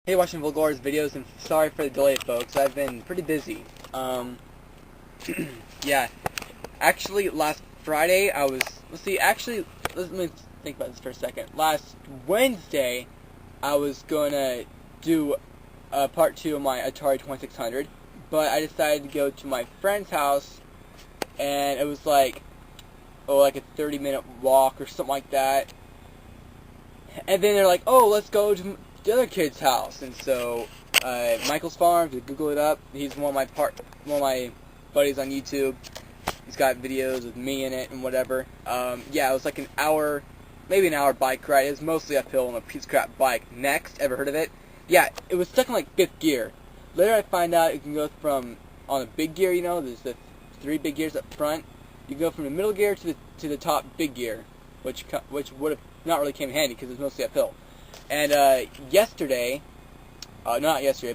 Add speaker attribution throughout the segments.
Speaker 1: Hey, watching Vulgar's videos, and sorry for the delay, folks. I've been pretty busy. Yeah. Actually, last Friday, let me think about this for a second. Last Wednesday, I was gonna do part 2 of my Atari 2600, but I decided to go to my friend's house, and it was like a 30-minute walk or something like that. And then they're like, oh, let's go to the other kid's house. And so Michael's Farm, if you Google it up, he's one of my buddies on YouTube. He's got videos with me in it and whatever. Yeah, it was like maybe an hour bike ride. It was mostly uphill on a piece of crap bike. Next, ever heard of it? Yeah, it was stuck in like 5th gear. Later I find out you can go from, on a big gear, there's the 3 big gears up front. You can go from the middle gear to the top big gear, which would have not really came in handy because it was mostly uphill. And not yesterday,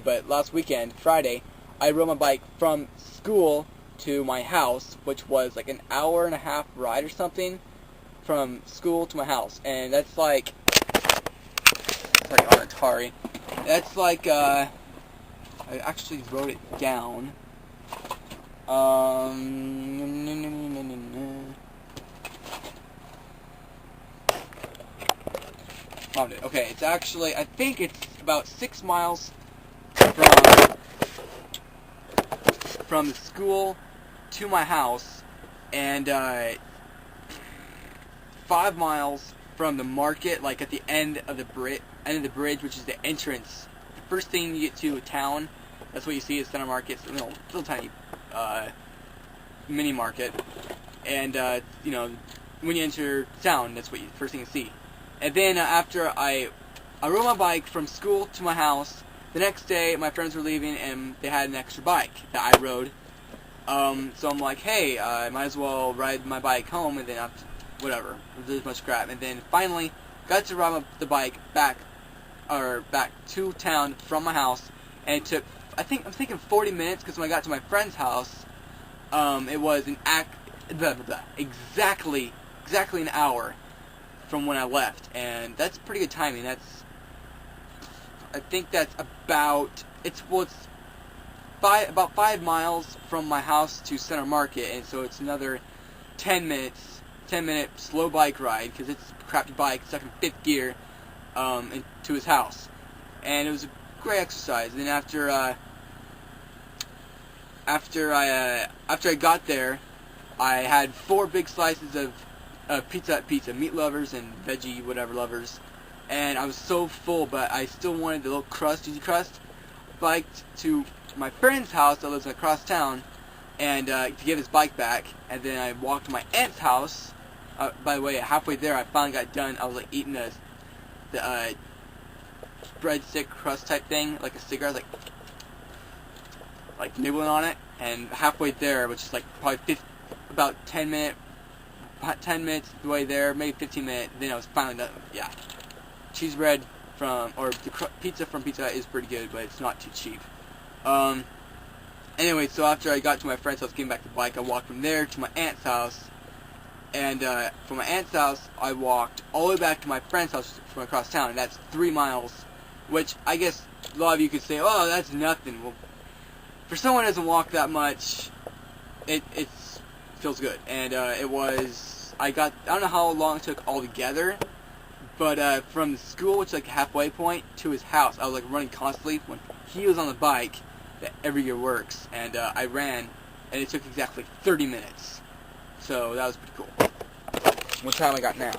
Speaker 1: but last weekend, Friday, I rode my bike from school to my house, which was like an hour and a half ride or something, from school to my house. And that's like, sorry, on Atari, that's like, I actually wrote it down. Okay, it's actually, I think it's about 6 miles from the school to my house, and 5 miles from the market, like at the end of the bridge, which is the entrance. The first thing you get to a town, that's what you see is Center Market. It's a little tiny mini market, and when you enter town, that's what first thing you see. And then after I rode my bike from school to my house, the next day my friends were leaving and they had an extra bike that I rode. So I'm like, hey, I might as well ride my bike home, and then after, whatever, there's much crap. And then finally got to ride the bike back to town from my house, and it took, I'm thinking 40 minutes, because when I got to my friend's house, it was exactly an hour from when I left, and that's pretty good timing. I think that's about, about 5 miles from my house to Center Market, and so it's another 10 minute slow bike ride, because it's a crappy bike stuck in 5th gear, to his house. And it was a great exercise. And then after I got there, I had 4 big slices of pizza, meat lovers and veggie whatever lovers, and I was so full, but I still wanted the little cheesy crust. Biked to my friend's house that lives across town, and to give his bike back, and then I walked to my aunt's house. By the way, halfway there, I finally got done. I was like eating the breadstick crust type thing, like a cigarette, like nibbling on it, and halfway there, which is like probably about 10 minutes the way there, maybe 15 minutes, then I was finally done. Yeah, cheese bread the pizza from Pizza Hut is pretty good, but it's not too cheap. Anyway, so after I got to my friend's house, getting back the bike, I walked from there to my aunt's house, and from my aunt's house, I walked all the way back to my friend's house from across town, and that's 3 miles, which I guess a lot of you could say, oh, that's nothing. Well, for someone who doesn't walk that much, it feels good. And I don't know how long it took altogether, but from the school, which is like a halfway point, to his house, I was like running constantly. When he was on the bike, that every year works, and I ran, and it took exactly 30 minutes. So that was pretty cool. What time I got now?